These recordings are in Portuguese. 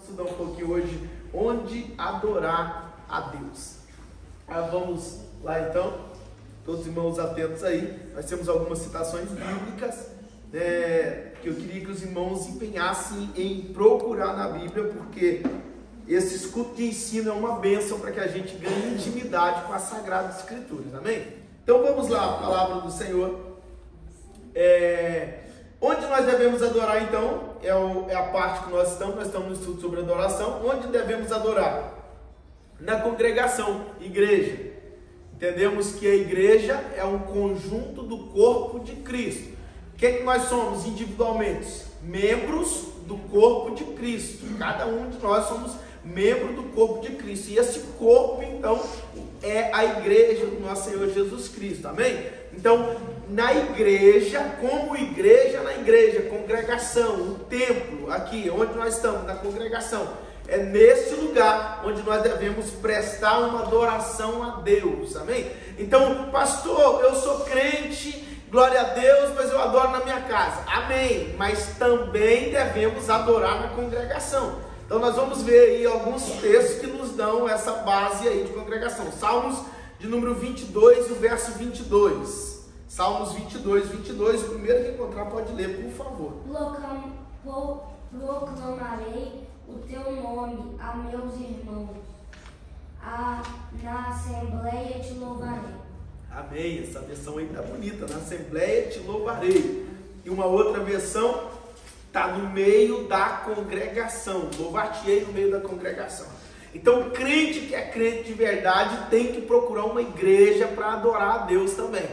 estudar um pouquinho hoje onde adorar a Deus. Vamos lá então, todos os irmãos atentos aí. Nós temos algumas citações bíblicas que eu queria que os irmãos empenhassem em procurar na Bíblia, porque esse culto de ensino é uma bênção para que a gente ganhe intimidade com as Sagradas Escrituras, amém? Então vamos lá, a palavra do Senhor. Onde nós devemos adorar então, é a parte que nós estamos no estudo sobre adoração. Onde devemos adorar? Na congregação, igreja. Entendemos que a igreja é um conjunto do corpo de Cristo. O que é que nós somos individualmente? Membros do corpo de Cristo. Cada um de nós somos membro do corpo de Cristo. E esse corpo então é a igreja do nosso Senhor Jesus Cristo, amém? Então, na igreja, como igreja, na igreja, congregação, o templo, aqui onde nós estamos, na congregação, é nesse lugar onde nós devemos prestar uma adoração a Deus, amém? Então, pastor, eu sou crente, glória a Deus, mas eu adoro na minha casa, amém? Mas também devemos adorar na congregação. Então nós vamos ver aí alguns textos que nos dão essa base aí de congregação. Salmos de número 22, o verso 22. Salmos 22, 22, o primeiro que encontrar pode ler, por favor. Proclamarei o teu nome a meus irmãos, na assembleia te louvarei. Amém, essa versão aí tá bonita, na assembleia te louvarei. E uma outra versão está no meio da congregação, louvar-te-ei no meio da congregação. Então, crente que é crente de verdade tem que procurar uma igreja para adorar a Deus também.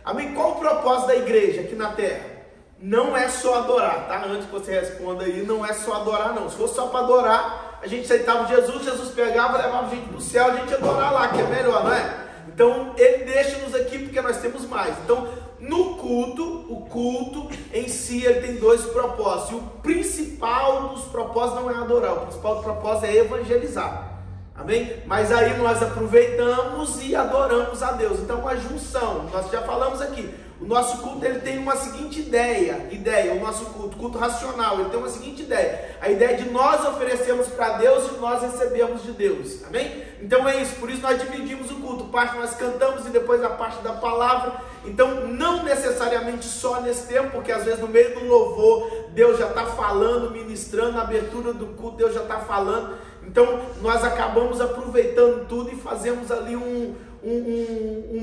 Amém? Qual o propósito da igreja aqui na terra? Não é só adorar, tá? Antes que você responda aí, não é só adorar não. Se fosse só para adorar, a gente aceitava Jesus, Jesus pegava, levava a gente para o céu, a gente ia adorar lá, que é melhor, não é? Então, ele deixa-nos aqui porque nós temos mais. Então, no culto, o culto em si ele tem dois propósitos. E o principal dos propósitos não é adorar, o principal do propósito é evangelizar. Amém? Mas aí nós aproveitamos e adoramos a Deus. Então, uma junção, nós já falamos aqui. O nosso culto ele tem uma seguinte ideia, o nosso culto racional, ele tem uma seguinte ideia. A ideia de nós oferecermos para Deus e nós recebemos de Deus. Amém? Então é isso, por isso nós dividimos o culto. Parte nós cantamos e depois a parte da palavra. Então não necessariamente só nesse tempo, porque às vezes no meio do louvor Deus já está falando, ministrando, na abertura do culto Deus já está falando. Então nós acabamos aproveitando tudo e fazemos ali um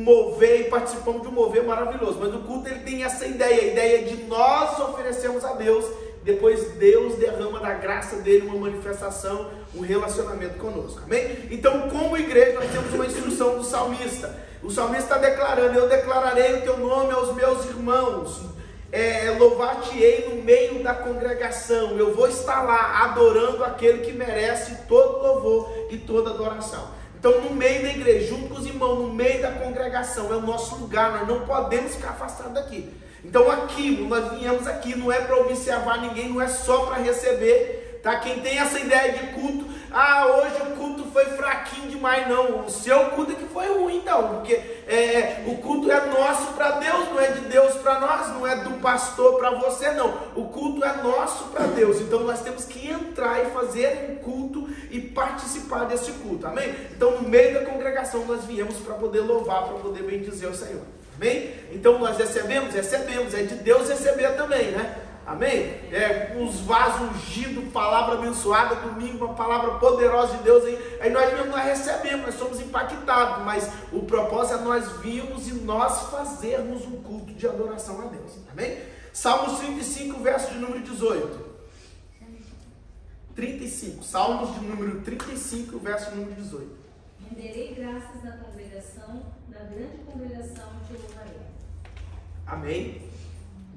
mover, e participamos de um mover maravilhoso. Mas o culto ele tem essa ideia, a ideia de nós oferecermos a Deus, depois Deus derrama da graça dele uma manifestação, um relacionamento conosco, amém? Então, como igreja, nós temos uma instrução do salmista. O salmista está declarando: eu declararei o teu nome aos meus irmãos, louvar-te-ei no meio da congregação. Eu vou estar lá adorando aquele que merece todo louvor e toda adoração. Então, no meio da igreja, junto com os irmãos, no meio da congregação, é o nosso lugar, nós não podemos ficar afastados daqui. Então, aqui, nós viemos aqui, não é para observar ninguém, não é só para receber, tá? Quem tem essa ideia de culto, hoje o culto foi fraquinho demais, não, o seu culto é que foi ruim, então, porque o culto é nosso para Deus, não é de Deus para nós, não é do pastor para você, não, o culto é nosso para Deus. Então nós temos que entrar e fazer um culto e participar desse culto, amém? Então no meio da congregação nós viemos para poder louvar, para poder bendizer o Senhor, amém? Então nós recebemos, é de Deus receber também, né? Amém? Os vasos ungidos, palavra abençoada, domingo, uma palavra poderosa de Deus, aí nós mesmo nós recebemos, nós somos impactados, mas o propósito é nós virmos e nós fazermos um culto de adoração a Deus, amém? Salmos 35, verso de número 18. 35, Salmos de número 35, verso de número 18. Renderei graças na congregação, na grande congregação te louvarei. Amém?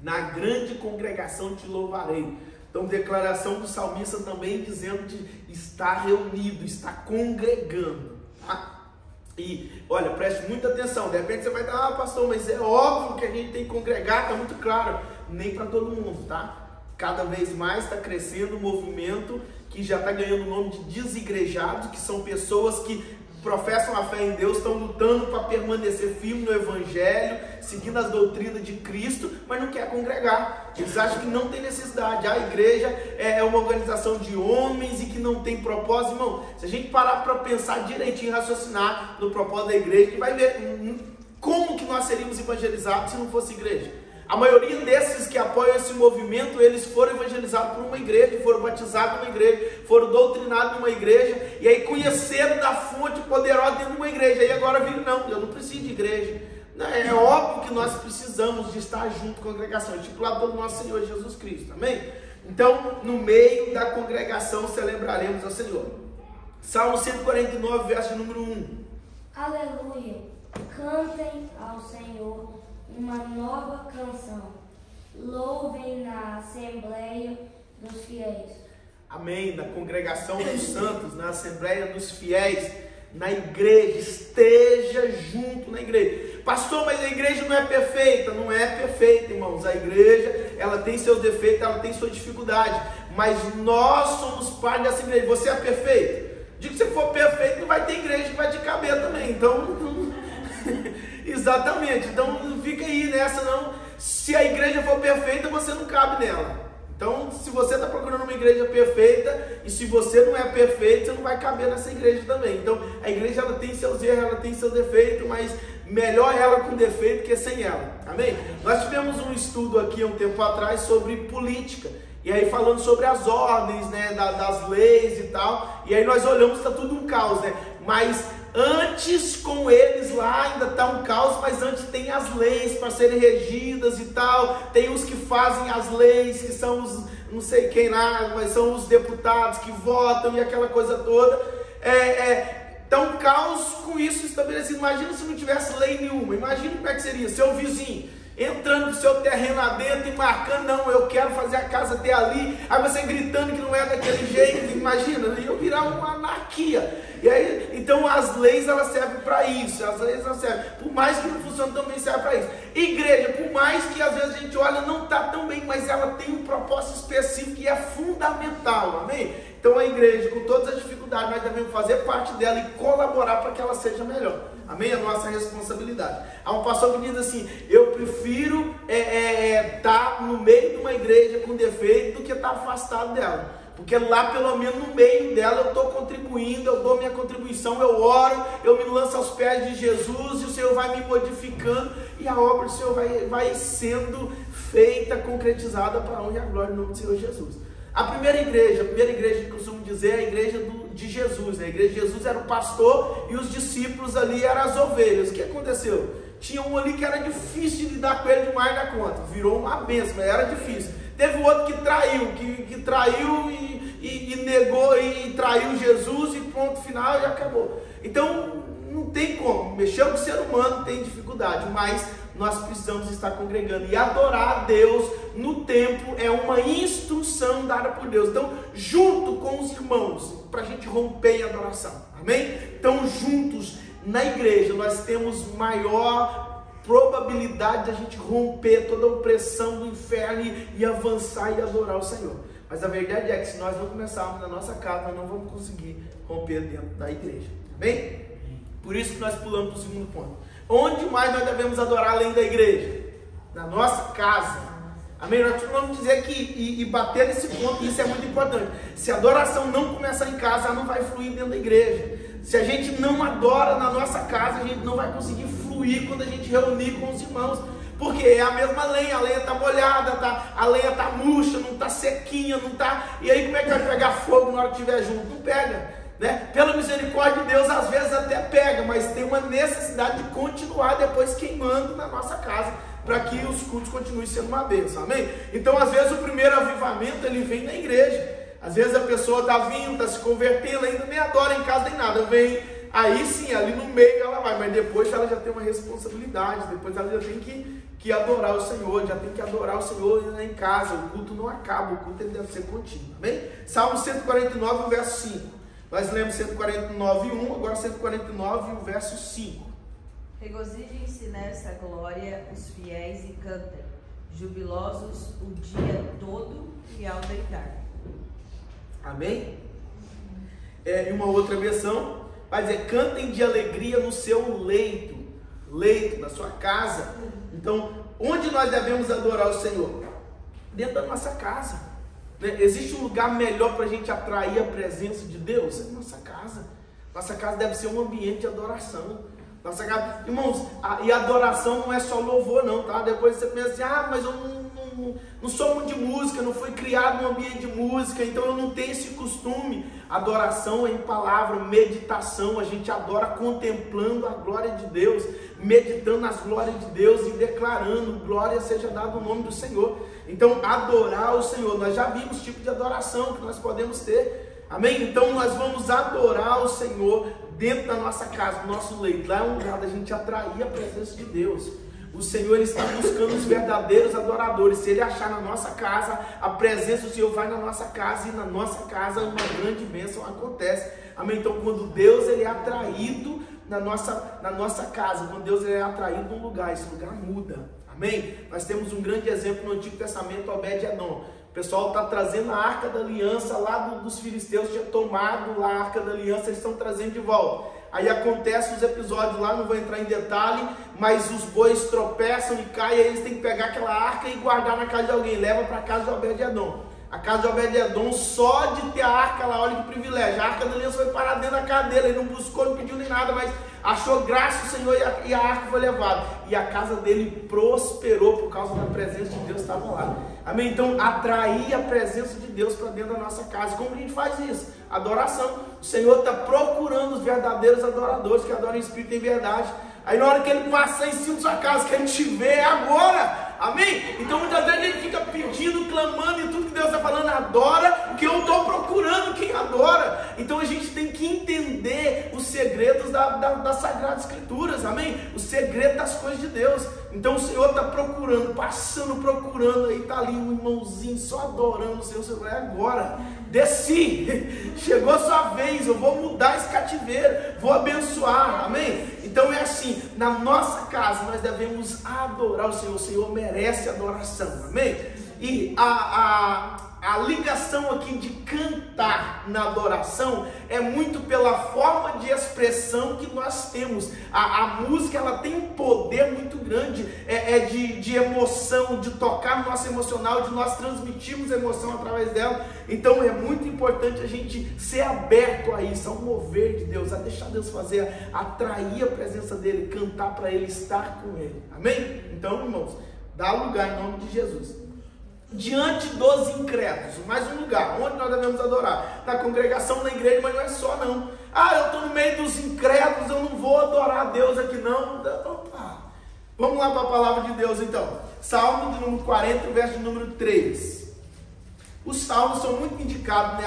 Na grande congregação te louvarei. Então, declaração do salmista também dizendo de estar reunido, estar congregando, tá? E, olha, preste muita atenção. De repente você vai dar, pastor, mas é óbvio que a gente tem que congregar, tá muito claro. Nem para todo mundo, tá? Cada vez mais está crescendo o movimento que já está ganhando o nome de desigrejados, que são pessoas que professam a fé em Deus, estão lutando para permanecer firme no Evangelho, seguindo as doutrinas de Cristo, mas não quer congregar. Eles acham que não tem necessidade. A igreja é uma organização de homens e que não tem propósito. Irmão, se a gente parar para pensar direitinho, raciocinar no propósito da igreja, a gente vai ver como que nós seríamos evangelizados se não fosse igreja. A maioria desses que apoiam esse movimento, eles foram evangelizados por uma igreja, foram batizados numa igreja, foram doutrinados numa igreja, e aí conheceram da fonte poderosa dentro de uma igreja, e agora viram, não, eu não preciso de igreja. É óbvio que nós precisamos de estar junto com a congregação, discipulado do nosso Senhor Jesus Cristo, amém? Então, no meio da congregação, celebraremos ao Senhor. Salmo 149, verso número 1. Aleluia! Cantem ao Senhor uma nova canção. Louvem na Assembleia dos Fiéis. Amém. Na congregação dos santos, na Assembleia dos Fiéis, na igreja, esteja junto na igreja. Pastor, mas a igreja não é perfeita. Não é perfeita, irmãos. A igreja, ela tem seus defeitos, ela tem sua dificuldade. Mas nós somos parte dessa igreja. Você é perfeito? Diga que se for perfeito, não vai ter igreja que vai te caber também. Então, exatamente. Então, não fica aí nessa, não. Se a igreja for perfeita, você não cabe nela. Então, se você está procurando uma igreja perfeita, e se você não é perfeito, você não vai caber nessa igreja também. Então, a igreja, ela tem seus erros, ela tem seu defeito, mas melhor ela com defeito que sem ela. Amém? Nós tivemos um estudo aqui há um tempo atrás sobre política. E aí falando sobre as ordens, né, das leis e tal. E aí nós olhamos, está tudo um caos, né? Mas antes com eles lá ainda está um caos, mas antes tem as leis para serem regidas e tal. Tem os que fazem as leis, que são os não sei quem lá, mas são os deputados que votam e aquela coisa toda. Tá um caos com isso estabelecido. Imagina se não tivesse lei nenhuma. Imagina como é que seria, seu vizinho entrando no seu terreno lá dentro e marcando, não, eu quero fazer a casa até ali, aí você gritando que não é daquele jeito, imagina, ia virar uma anarquia. E aí, então as leis, elas servem para isso, as leis elas servem, por mais que não funcione, também serve para isso. Igreja, por mais que às vezes a gente olha, não está tão bem, mas ela tem um propósito específico e é fundamental, amém? Então a igreja, com todas as dificuldades, nós devemos fazer parte dela e colaborar para que ela seja melhor. Amém? É a nossa responsabilidade. Há um pastor que diz assim, eu prefiro estar no meio de uma igreja com defeito do que estar afastado dela. Porque lá, pelo menos no meio dela, eu estou contribuindo, eu dou minha contribuição, eu oro, eu me lanço aos pés de Jesus e o Senhor vai me modificando e a obra do Senhor vai sendo feita, concretizada para a honra e a glória do nome do Senhor Jesus. A primeira igreja que eu costumo dizer é a igreja de Jesus. A igreja de Jesus era o pastor e os discípulos ali eram as ovelhas. O que aconteceu? Tinha um ali que era difícil de lidar com ele demais da conta. Virou uma bênção, mas era difícil. Teve o outro que traiu, que traiu e negou e traiu Jesus e ponto final e acabou. Então não tem como. Mexer com o ser humano tem dificuldade, mas nós precisamos estar congregando e adorar a Deus no templo é uma instrução dada por Deus. Então, junto com os irmãos, para a gente romper em adoração, amém? Então, juntos na igreja, nós temos maior probabilidade de a gente romper toda a opressão do inferno e avançar e adorar o Senhor. Mas a verdade é que se nós não começarmos na nossa casa, nós não vamos conseguir romper dentro da igreja, amém? Por isso que nós pulamos para o segundo ponto. Onde mais nós devemos adorar além da igreja? Na nossa casa. Amém? Nós vamos dizer que e bater nesse ponto, isso é muito importante. Se a adoração não começar em casa, ela não vai fluir dentro da igreja. Se a gente não adora na nossa casa, a gente não vai conseguir fluir quando a gente reunir com os irmãos. Porque é a mesma lenha, a lenha está molhada, a lenha está murcha, não está sequinha, não está... E aí como é que vai pegar fogo na hora que estiver junto? Não pega. Né? Pela misericórdia de Deus, às vezes até pega, mas tem uma necessidade de continuar depois queimando na nossa casa, para que os cultos continuem sendo uma bênção, amém? Então, às vezes, o primeiro avivamento, ele vem na igreja. Às vezes a pessoa está vindo, está se convertendo, ainda nem adora em casa nem nada, vem, aí sim, ali no meio ela vai, mas depois ela já tem uma responsabilidade, depois ela já tem que adorar o Senhor, já tem que adorar o Senhor em casa. O culto não acaba, o culto ele deve ser contínuo, amém? Salmo 149, verso 5. Nós lemos 149, 1, agora 149, o verso 5. Regozijem-se nessa glória os fiéis e cantem, jubilosos o dia todo e ao deitar. Amém? Em uma outra versão, vai dizer, cantem de alegria no seu leito, na sua casa. Então, onde nós devemos adorar o Senhor? dentro da nossa casa. Né? Existe um lugar melhor para a gente atrair a presença de Deus? É nossa casa. Nossa casa deve ser um ambiente de adoração. Nossa casa, irmãos, e adoração não é só louvor não, tá? Depois você pensa assim, mas eu não sou muito de música, não fui criado num ambiente de música, então eu não tenho esse costume. Adoração é em palavra, meditação, a gente adora contemplando a glória de Deus, meditando as glórias de Deus e declarando, glória seja dada o nome do Senhor. Então, adorar o Senhor, nós já vimos o tipo de adoração que nós podemos ter, amém? Então, nós vamos adorar o Senhor dentro da nossa casa, do nosso leito. Lá é um lugar da gente atrair a presença de Deus. O Senhor ele está buscando os verdadeiros adoradores. Se Ele achar na nossa casa a presença do Senhor, vai na nossa casa, e na nossa casa uma grande bênção acontece. Amém? Então, quando Deus ele é atraído na nossa casa, quando Deus ele é atraído num lugar, esse lugar muda. Amém? Nós temos um grande exemplo no Antigo Testamento, Obed-Edom. O pessoal está trazendo a Arca da Aliança lá dos filisteus, tinha tomado lá a Arca da Aliança, eles estão trazendo de volta. Aí acontece os episódios lá, não vou entrar em detalhe, mas os bois tropeçam e caem, aí eles têm que pegar aquela arca e guardar na casa de alguém, leva para a casa de Obed-Edom. A casa de Obed-Edom, só de ter a arca lá, olha que privilégio, a Arca da Aliança foi parar dentro da casa dele, ele não buscou, não pediu nem nada, mas achou graça o Senhor e a arca foi levada. E a casa dele prosperou por causa da presença de Deus que estava lá. Amém? Então, atrair a presença de Deus para dentro da nossa casa. Como a gente faz isso? Adoração. O Senhor está procurando os verdadeiros adoradores que adoram em espírito e em verdade. Aí na hora que Ele passar em cima da sua casa, que a gente vê é agora. Amém? Então muitas vezes ele fica pedindo, clamando e tudo que Deus está falando, adora, porque eu estou procurando quem adora. Então a gente tem que entender os segredos das Sagradas Escrituras, amém? O segredo das coisas de Deus. Então o Senhor está procurando, procurando, aí está ali um irmãozinho só adorando o Senhor. O Senhor é agora, desci, chegou a sua vez, eu vou mudar esse cativeiro, vou abençoar, amém? Então é assim, na nossa casa nós devemos adorar o Senhor merece adoração, amém? E a ligação aqui de cantar na adoração é muito pela forma de expressão que nós temos. A música ela tem um poder muito grande, de emoção, de tocar no nosso emocional, de nós transmitirmos emoção através dela. Então é muito importante a gente ser aberto a isso, ao mover de Deus, a deixar Deus fazer, atrair a presença dEle, cantar para Ele, estar com Ele, amém? Então, irmãos, dá lugar em nome de Jesus. Diante dos incrédulos, mais um lugar onde nós devemos adorar, na congregação, na igreja, mas não é só não. Eu estou no meio dos incrédulos, eu não vou adorar a Deus aqui não. Opa. Vamos lá para a palavra de Deus então. Salmo de número 40, verso de número 3. Os salmos são muito indicados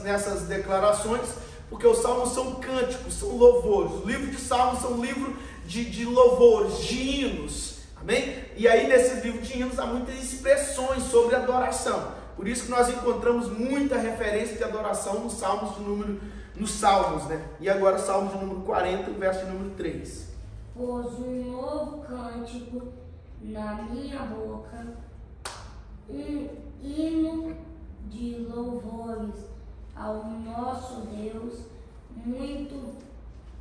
nessas declarações, porque os salmos são cânticos, são louvores. O livro de salmos são livros de louvores, de hinos. Amém? E aí nesses livros de hinos há muitas expressões sobre adoração. Por isso que nós encontramos muita referência de adoração nos salmos, né? E agora Salmo de número 40, verso de número 3. Pôs um novo cântico na minha boca, um hino de louvores ao nosso Deus.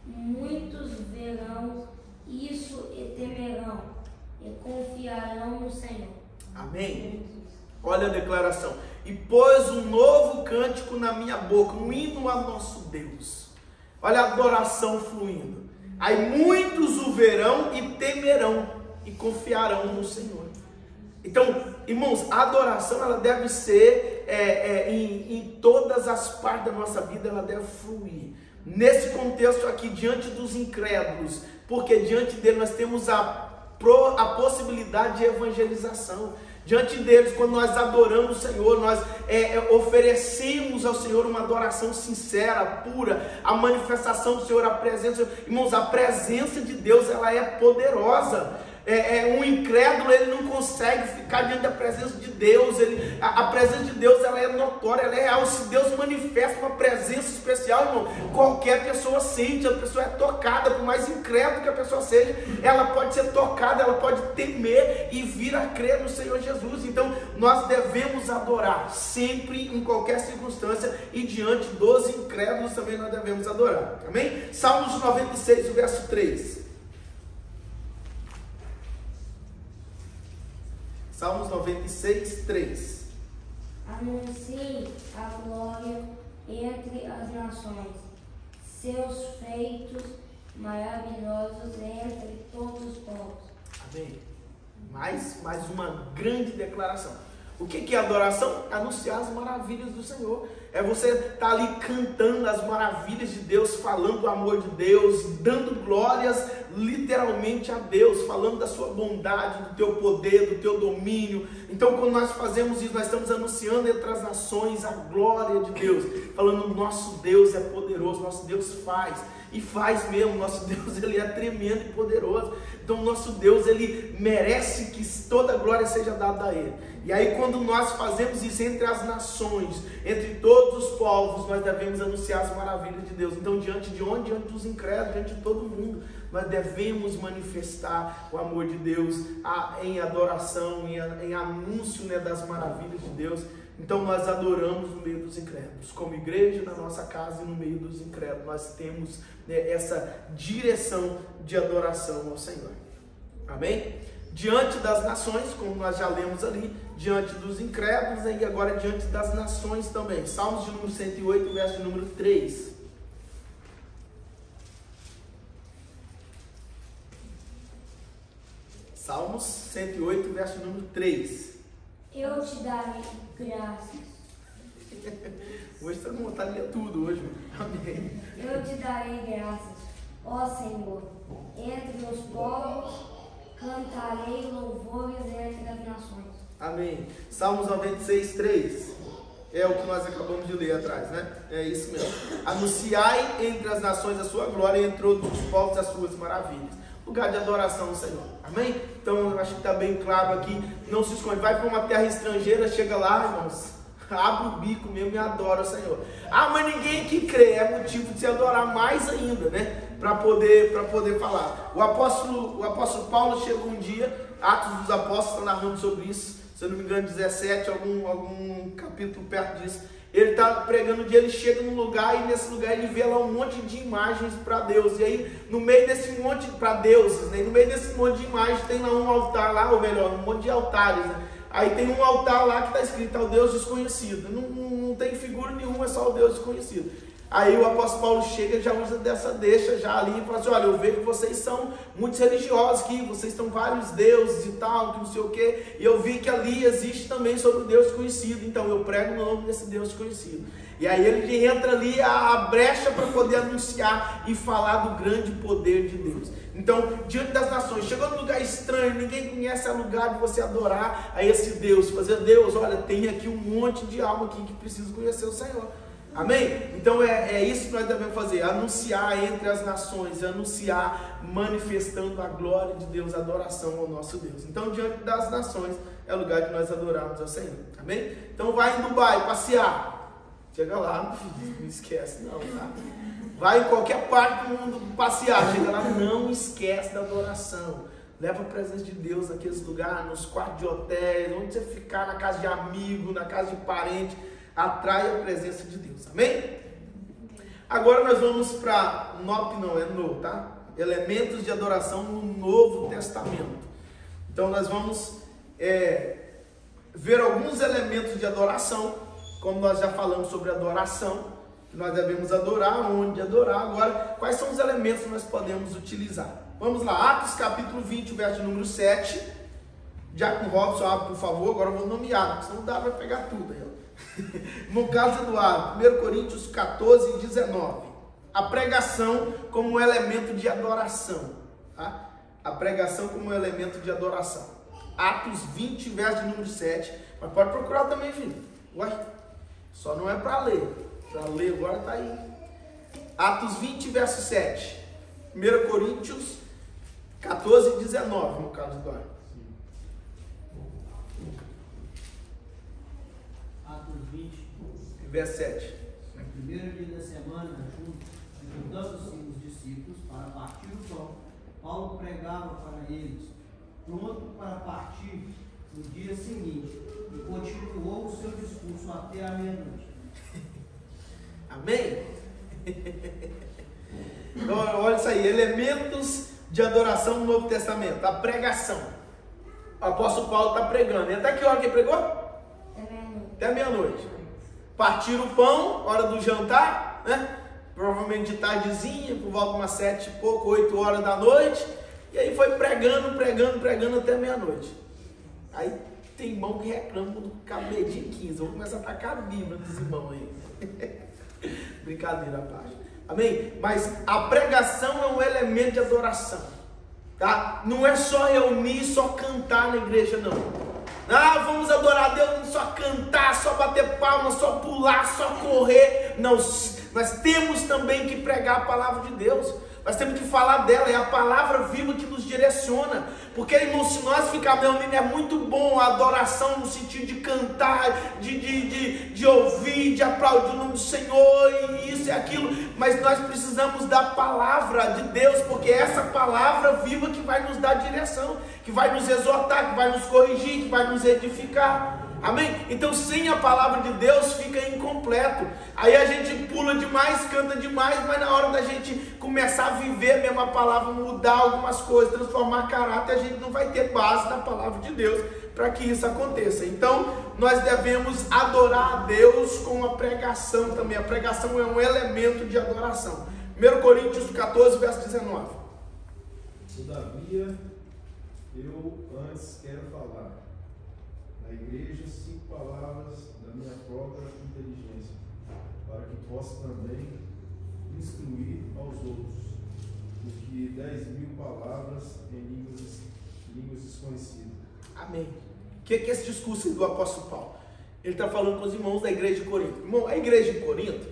Muitos verão isso e temerão e confiarão no Senhor. Amém? Olha a declaração. E pôs um novo cântico na minha boca, um hino a nosso Deus. Olha a adoração fluindo. Aí muitos o verão e temerão e confiarão no Senhor. Então, irmãos, a adoração ela deve ser em todas as partes da nossa vida, ela deve fluir. Nesse contexto aqui, diante dos incrédulos, porque diante dele nós temos a possibilidade de evangelização. Diante deles, quando nós adoramos o Senhor, nós oferecemos ao Senhor uma adoração sincera, pura, a manifestação do Senhor, a presença do Senhor. Irmãos, a presença de Deus ela é poderosa. Um incrédulo ele não consegue ficar diante da presença de Deus. A presença de Deus ela é notória, ela é real. Se Deus manifesta uma presença especial, irmão, qualquer pessoa sente, a pessoa é tocada. Por mais incrédulo que a pessoa seja, ela pode ser tocada, ela pode temer e vir a crer no Senhor Jesus. Então nós devemos adorar sempre, em qualquer circunstância, e diante dos incrédulos também nós devemos adorar, amém? Salmos 96, verso 3. Salmos 96, 3. Anuncie a glória entre as nações, seus feitos maravilhosos entre todos os povos. Amém. Mais uma grande declaração. O que é adoração? Anunciar as maravilhas do Senhor. É você estar ali cantando as maravilhas de Deus, falando do amor de Deus, dando glórias literalmente a Deus, falando da sua bondade, do teu poder, do teu domínio. Então, quando nós fazemos isso, nós estamos anunciando entre as nações a glória de Deus, falando: nosso Deus é poderoso, nosso Deus faz. E faz mesmo, nosso Deus, ele é tremendo e poderoso. Então nosso Deus, ele merece que toda a glória seja dada a ele. E aí quando nós fazemos isso entre as nações, entre todos os povos, nós devemos anunciar as maravilhas de Deus. Então diante de onde? Diante dos incrédulos, diante de todo mundo, nós devemos manifestar o amor de Deus em adoração, em anúncio, né, das maravilhas de Deus. Então nós adoramos no meio dos incrédulos, como igreja na nossa casa e no meio dos incrédulos, nós temos, né, essa direção de adoração ao Senhor. Amém? Diante das nações, como nós já lemos ali, diante dos incrédulos, né, e agora diante das nações também. Salmos de número 108, verso de número 3. Salmos 108, verso número 3. Eu te darei graças. Hoje está com vontade de ler tudo hoje. Amém. Eu te darei graças, ó Senhor. Entre os povos cantarei louvores entre as nações. Amém. Salmos 96, 3. É o que nós acabamos de ler atrás, né? É isso mesmo. Anunciai entre as nações a sua glória e entre todos os povos as suas maravilhas. Lugar de adoração ao Senhor. Amém? Então eu acho que está bem claro aqui. Não se esconde. Vai para uma terra estrangeira, chega lá, irmãos, abre o bico mesmo e adora o Senhor. Ah, mas ninguém que crê, é motivo de se adorar mais ainda, né? Para poder falar. O apóstolo Paulo chegou um dia, Atos dos Apóstolos está narrando sobre isso, se eu não me engano 17, algum capítulo perto disso. Ele está pregando um dia, ele chega num lugar e nesse lugar ele vê lá um monte de imagens para Deus. E aí no meio desse monte, para deuses, né? No meio desse monte de imagens tem lá um altar lá, ou melhor, um monte de altares, né? Aí tem um altar lá que está escrito ao Deus desconhecido. Não tem figura nenhuma, é só o Deus desconhecido. Aí o apóstolo Paulo chega e já usa dessa deixa já ali e fala assim: olha, eu vejo que vocês são muitos religiosos aqui, vocês estão vários deuses e tal, que não sei o que, e eu vi que ali existe também sobre o Deus desconhecido, então eu prego no nome desse Deus desconhecido. E aí ele entra ali a brecha para poder anunciar e falar do grande poder de Deus. Então, diante das nações, chegou num lugar estranho, ninguém conhece, é lugar de você adorar a esse Deus, fazer: Deus, olha, tem aqui um monte de alma aqui que precisa conhecer o Senhor. Amém? Então é isso que nós devemos fazer, anunciar entre as nações, anunciar manifestando a glória de Deus, a adoração ao nosso Deus. Então diante das nações é o lugar de nós adorarmos ao Senhor. Amém? Então vai em Dubai passear, chega lá, não esquece não, tá? Vai em qualquer parte do mundo passear, chega lá, não esquece da adoração. Leva a presença de Deus naqueles lugares, nos quartos de hotéis, onde você ficar, na casa de amigo, na casa de parente. Atrai a presença de Deus, amém? Agora nós vamos para no, tá? Elementos de adoração no Novo Testamento. Então nós vamos ver alguns elementos de adoração, como nós já falamos sobre adoração, que nós devemos adorar, onde adorar. Agora, quais são os elementos que nós podemos utilizar? Vamos lá, Atos capítulo 20, verso número 7. Diácono Robson, abre por favor, agora eu vou nomear, senão não dá para pegar tudo aí. No caso Eduardo, 1 Coríntios 14 e 19. A pregação como elemento de adoração, tá? A pregação como elemento de adoração. Atos 20, verso de número 7. Mas pode procurar também, filho. Ué, só não é para ler. Para ler agora está aí. Atos 20, verso 7. 1 Coríntios 14 e 19, no caso Eduardo. Atos 20, verso 7. no primeiro dia da semana, juntando-se os discípulos para partir o pão, Paulo pregava para eles, pronto para partir no dia seguinte, e continuou o seu discurso até a meia-noite. Amém? Então, olha isso aí, elementos de adoração no Novo Testamento, a pregação. O apóstolo Paulo está pregando. E até que hora que ele pregou? Até meia-noite. Até meia-noite. Partiram o pão, hora do jantar, né? Provavelmente de tardezinha, por volta de umas 7 e pouco, 8 horas da noite. E aí foi pregando até meia-noite. Aí tem irmão que reclama do cabedinho 15. Vou começar a tacar a Bíblia dos irmãos aí. Brincadeira à parte. Amém? Mas a pregação é um elemento de adoração. Tá? Não é só reunir, só cantar na igreja, não. Ah, vamos adorar a Deus, só cantar, só bater palmas, só pular, só correr. Não, nós temos também que pregar a palavra de Deus. Nós temos que falar dela, é a palavra viva que nos direciona. Porque, irmão, se nós ficarmos reunindo, é muito bom a adoração no sentido de cantar, de ouvir, de aplaudir o nome do Senhor, e isso e aquilo. Mas nós precisamos da palavra de Deus, porque é essa palavra viva que vai nos dar direção, que vai nos exortar, que vai nos corrigir, que vai nos edificar. Amém? Então, sem a palavra de Deus fica incompleto. Aí a gente pula demais, canta demais, mas na hora da gente começar a viver mesmo a palavra, mudar algumas coisas, transformar caráter, a gente não vai ter base da palavra de Deus para que isso aconteça. Então, nós devemos adorar a Deus com a pregação também. A pregação é um elemento de adoração. 1 Coríntios 14, verso 19. Todavia, eu antes quero falar na igreja 5 palavras da minha própria inteligência, para que possa também instruir aos outros, do que 10.000 palavras em línguas desconhecidas. Amém. O que é esse discurso do apóstolo Paulo? Ele está falando com os irmãos da igreja de Corinto. Irmão, a igreja de Corinto,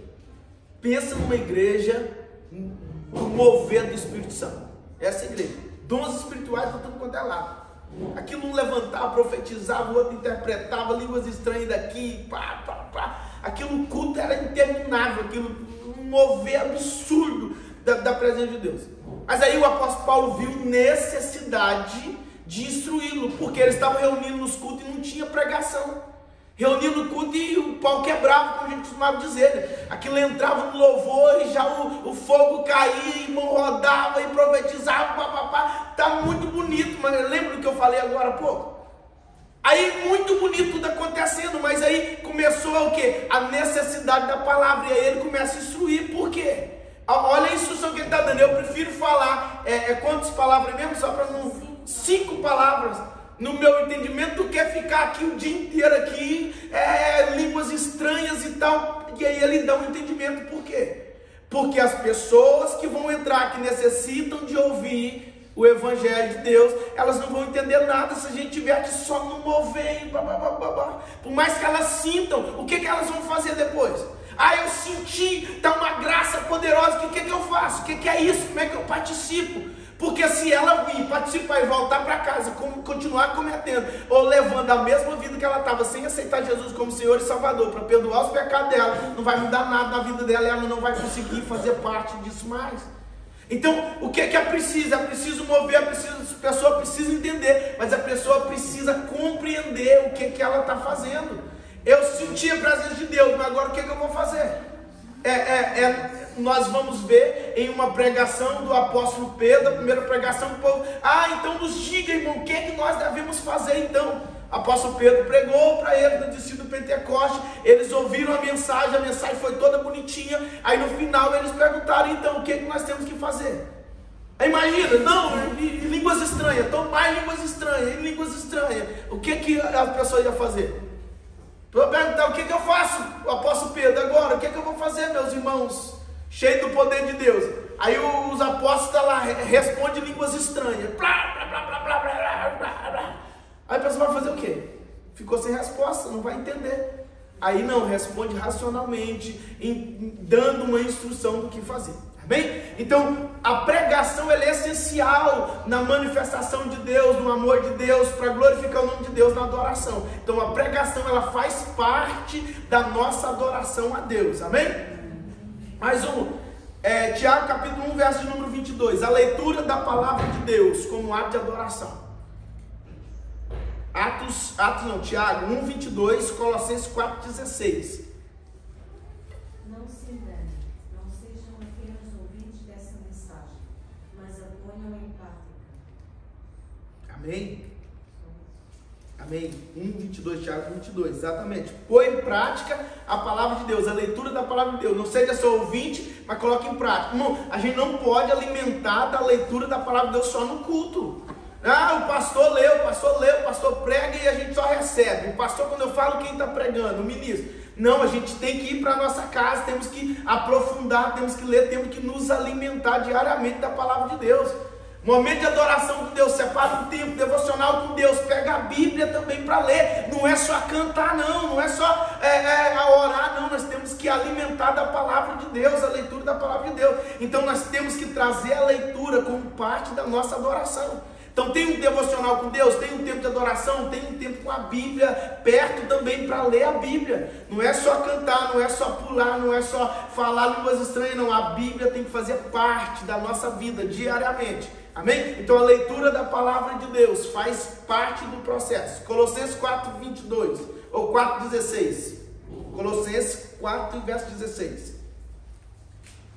pensa numa igreja no mover do Espírito Santo. Essa igreja, dons espirituais para tudo quanto é lado. Aquilo um levantava, profetizava, o outro interpretava, línguas estranhas daqui, pá, pá, pá. Aquilo, o culto era interminável, aquilo, um mover absurdo da presença de Deus. Mas aí o apóstolo Paulo viu necessidade de instruí-lo, porque eles estavam reunindo nos cultos e não tinha pregação. Reunindo no culto e o pau quebrava, como a gente costumava dizer, né? Aquilo entrava no louvor e já o fogo caía, irmão rodava e profetizava, papapá. Tá muito bonito, mas lembra do que eu falei agora há pouco? Aí muito bonito tudo acontecendo, mas aí começou o quê? A necessidade da palavra, e aí ele começa a instruir. Por quê? Olha a instrução que ele está dando. Eu prefiro falar, quantas palavras mesmo? Só para não... 5 palavras no meu entendimento, do que ficar aqui o dia inteiro aqui, línguas estranhas e tal. E aí ele dá um entendimento. Por quê? Porque as pessoas que vão entrar, que necessitam de ouvir o Evangelho de Deus, elas não vão entender nada se a gente tiver aqui só no mover, por mais que elas sintam, o que elas vão fazer depois? Ah, eu senti, tá uma graça poderosa, o que eu faço? O que é isso? Como é que eu participo? Porque se ela vir participar e voltar para casa, continuar cometendo, ou levando a mesma vida que ela estava, sem aceitar Jesus como Senhor e Salvador, para perdoar os pecados dela, não vai mudar nada na vida dela, e ela não vai conseguir fazer parte disso mais. Então, o que é preciso? É preciso mover, a pessoa precisa entender, mas a pessoa precisa compreender o que ela está fazendo. Eu senti a presença de Deus, mas agora o que eu vou fazer? Nós vamos ver em uma pregação do apóstolo Pedro, a primeira pregação do povo. Então nos diga, irmão, o que é que nós devemos fazer então? O apóstolo Pedro pregou para eles no descido do Pentecoste, eles ouviram a mensagem foi toda bonitinha. Aí no final eles perguntaram, então, o que é que nós temos que fazer? Aí imagina, línguas estranhas, tomar línguas estranhas, o que a pessoa ia fazer? Para perguntar, o que eu faço, o apóstolo Pedro, agora, o que eu vou fazer, meus irmãos, cheio do poder de Deus? Aí os apóstolos estão lá, respondem línguas estranhas, aí a pessoa vai fazer o quê? Ficou sem resposta, não vai entender. Aí não, responde racionalmente, dando uma instrução do que fazer. Bem? Então a pregação é essencial na manifestação de Deus, no amor de Deus, para glorificar o nome de Deus na adoração. Então a pregação, ela faz parte da nossa adoração a Deus, amém? Mais um, Tiago capítulo 1, verso de número 22, a leitura da palavra de Deus como ato de adoração. Tiago 1, 22, Colossenses 4, 16. Não se engane, não sejam apenas ouvintes dessa mensagem, mas a ponham em prática. Amém? Amém? 1:22, Tiago 22, exatamente. Põe em prática a palavra de Deus, a leitura da palavra de Deus. Não seja só ouvinte, mas coloque em prática. Irmão, a gente não pode alimentar da leitura da palavra de Deus só no culto. O pastor lê, o pastor prega e a gente só recebe. O pastor, quando eu falo, quem está pregando? O ministro. Não, a gente tem que ir para a nossa casa, temos que aprofundar, temos que ler, temos que nos alimentar diariamente da palavra de Deus. Momento de adoração com Deus, separa um tempo devocional com Deus, pega a Bíblia também para ler. Não é só cantar, não é só orar, não. Nós temos que alimentar da palavra de Deus, a leitura da palavra de Deus. Então nós temos que trazer a leitura como parte da nossa adoração. Então tem um devocional com Deus, tem um tempo de adoração, tem um tempo com a Bíblia perto também para ler a Bíblia. Não é só cantar, não é só pular, não é só falar línguas estranhas, não. A Bíblia tem que fazer parte da nossa vida diariamente. Amém? Então a leitura da palavra de Deus faz parte do processo. Colossenses 4:22 ou 4:16. Colossenses 4, verso 16.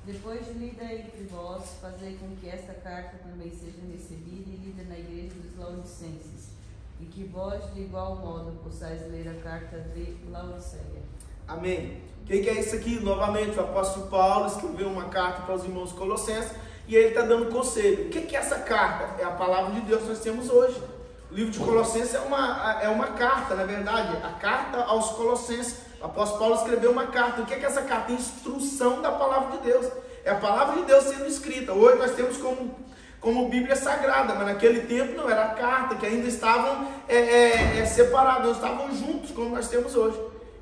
Depois de lida entre vós, fazei com que esta carta também seja recebida e lida na igreja dos Laodicenses, e que vós, de igual modo, possais ler a carta de Laodiceia. Amém. O que é isso aqui? Novamente, o apóstolo Paulo escreveu uma carta para os irmãos colossenses, e ele está dando conselho. O que é essa carta? É a palavra de Deus que nós temos hoje. O livro de Colossenses é uma carta, na verdade, a carta aos Colossenses. O apóstolo Paulo escreveu uma carta. O que é essa carta? Instrução da palavra de Deus. É a palavra de Deus sendo escrita. Hoje nós temos como Bíblia Sagrada, mas naquele tempo não, era a carta, que ainda estavam separados, não estavam juntos como nós temos hoje.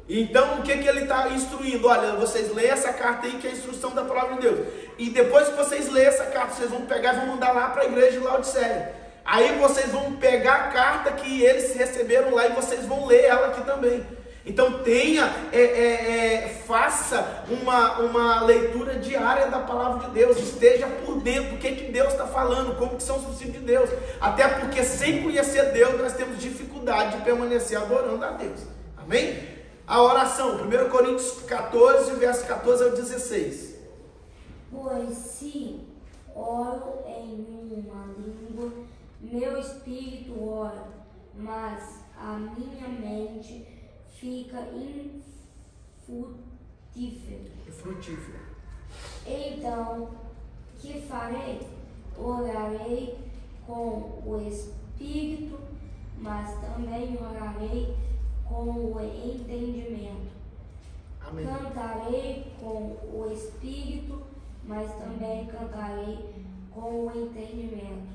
Então o que ele está instruindo? Olha, vocês leem essa carta aí, que é a instrução da palavra de Deus. E depois que vocês lerem essa carta, vocês vão pegar e vão mandar lá para a igreja de Laodiceia. Aí vocês vão pegar a carta que eles receberam lá e vocês vão ler ela aqui também. Então faça uma leitura diária da palavra de Deus, esteja por dentro do que Deus está falando, como que são os princípios de Deus, até porque sem conhecer Deus nós temos dificuldade de permanecer adorando a Deus. Amém? A oração, 1 Coríntios 14, verso 14 ao 16. Pois se oro em uma língua, meu espírito ora, mas a minha mente fica infrutífera. Então, que farei? Orarei com o espírito, mas também orarei com o entendimento. Amém. Cantarei com o espírito, mas também cantarei com o entendimento.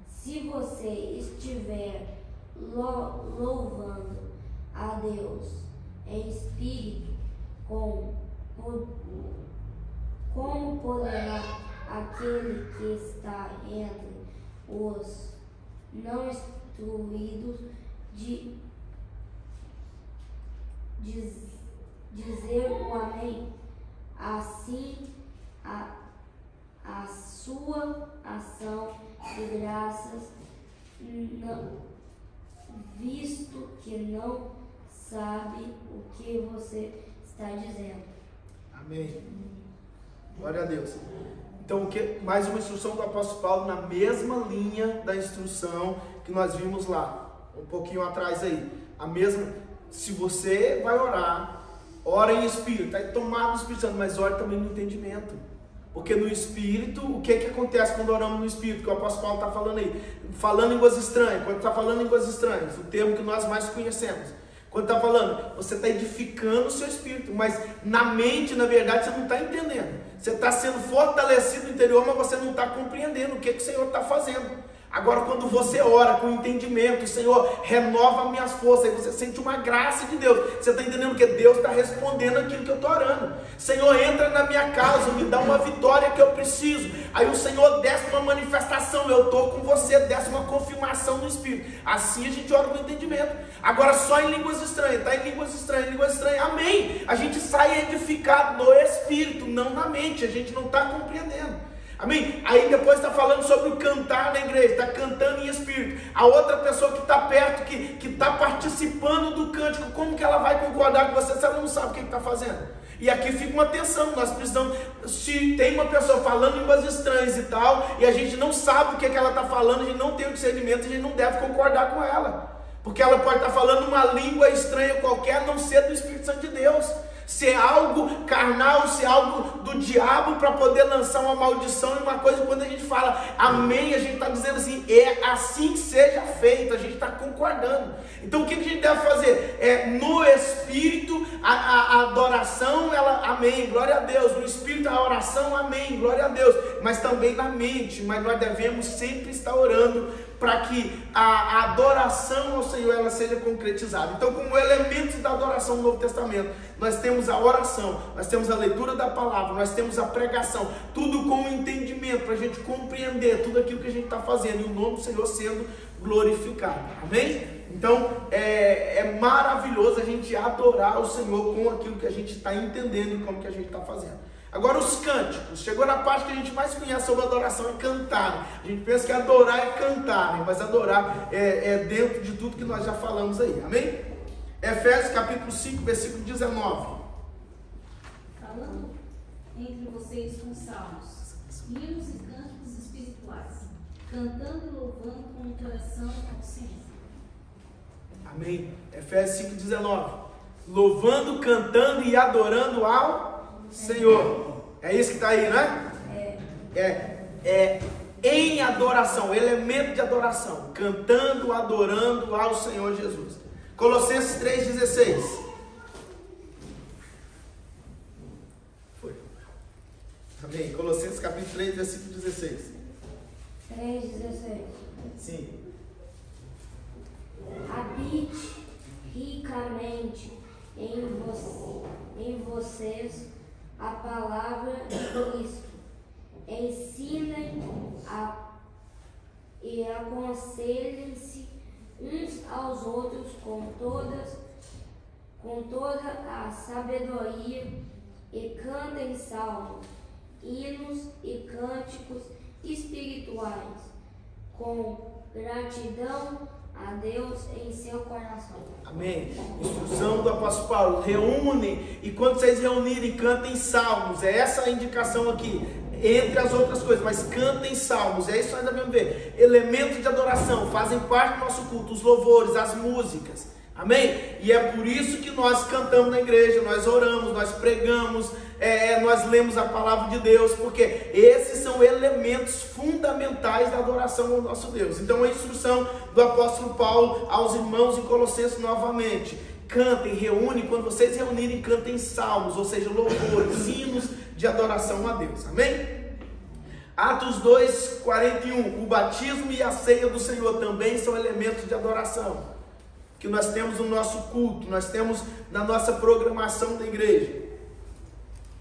Se você estiver louvando a Deus em espírito, como poderá aquele que está entre os não instruídos dizer o amém? Assim a sua ação de graças, visto que não sabe o que você está dizendo. Amém. Glória a Deus. Então, mais uma instrução do apóstolo Paulo na mesma linha da instrução que nós vimos lá, um pouquinho atrás aí. A mesma, se você vai orar, ora em espírito, está tomado do Espírito Santo, mas ore também no entendimento. Porque no Espírito, o que acontece quando oramos no Espírito? Que o apóstolo Paulo está falando aí. Falando em línguas estranhas. Quando está falando em línguas estranhas, o termo que nós mais conhecemos. Quando está falando, você está edificando o seu espírito. Mas na mente, na verdade, você não está entendendo. Você está sendo fortalecido no interior, mas você não está compreendendo o que o Senhor está fazendo. Agora, quando você ora com entendimento, o Senhor renova minhas forças, aí você sente uma graça de Deus. Você está entendendo que Deus está respondendo aquilo que eu estou orando. Senhor, entra na minha casa, me dá uma vitória que eu preciso. Aí o Senhor desce uma manifestação, eu estou com você, desce uma confirmação no Espírito. Assim a gente ora com entendimento. Agora só em línguas estranhas, está em línguas estranhas, amém. A gente sai edificado no Espírito, não na mente, a gente não está compreendendo. Amém? Aí depois está falando sobre o cantar na igreja, está cantando em espírito. A outra pessoa que está perto, que está participando do cântico, como que ela vai concordar com você se ela não sabe o que está fazendo? E aqui fica uma tensão, nós precisamos, se tem uma pessoa falando línguas estranhas e tal, e a gente não sabe o que ela está falando, a gente não tem o discernimento, a gente não deve concordar com ela. Porque ela pode estar falando uma língua estranha qualquer, a não ser do Espírito Santo de Deus. Se é algo carnal, se é algo do diabo para poder lançar uma maldição e uma coisa, quando a gente fala amém, a gente está dizendo assim, é assim que seja feito, a gente está concordando. Então o que a gente deve fazer? No Espírito, a adoração, amém, glória a Deus. No Espírito, a oração, amém, glória a Deus. Mas também na mente, mas nós devemos sempre estar orando para que a adoração ao Senhor ela seja concretizada. Então, como elementos da adoração no Novo Testamento, nós temos a oração, nós temos a leitura da palavra, nós temos a pregação, tudo com entendimento, para a gente compreender tudo aquilo que a gente está fazendo, e o nome do Senhor sendo glorificado, amém? Então, é maravilhoso a gente adorar o Senhor com aquilo que a gente está entendendo e como que a gente está fazendo. Agora os cânticos, chegou na parte que a gente mais conhece sobre adoração, é cantar. A gente pensa que adorar é cantar, né? Mas adorar é dentro de tudo que nós já falamos aí, amém? Efésios capítulo 5, versículo 19. Falando entre vocês com salmos, hinos e cânticos espirituais, cantando e louvando com o coração ao Senhor. Amém? Efésios 5, 19. Louvando, cantando e adorando ao Senhor. É isso que está aí, né? Em adoração, elemento de adoração, cantando, adorando ao Senhor Jesus. Colossenses 3,16. Foi. Amém. Colossenses capítulo 3, versículo 16. 3,16. Sim. Habite ricamente em vocês a palavra de Cristo. Ensinem e aconselhem-se uns aos outros com toda a sabedoria, e cantem salmos, hinos e cânticos espirituais, com gratidão a Deus em seu coração. Amém. Instrução do apóstolo Paulo. Reúnem, e quando vocês reunirem, cantem salmos. É essa a indicação aqui, entre as outras coisas, mas cantem salmos. É isso que nós devemos ver. Elementos de adoração fazem parte do nosso culto, os louvores, as músicas. Amém? E é por isso que nós cantamos na igreja, nós oramos, nós pregamos, nós lemos a palavra de Deus, porque esses são elementos fundamentais da adoração ao nosso Deus. Então a instrução do apóstolo Paulo aos irmãos em Colossenses novamente: cantem, reúnem, quando vocês reunirem, cantem salmos, ou seja, louvores, hinos de adoração a Deus. Amém? Atos 2, 41, o batismo e a ceia do Senhor também são elementos de adoração que nós temos no nosso culto, nós temos na nossa programação da igreja.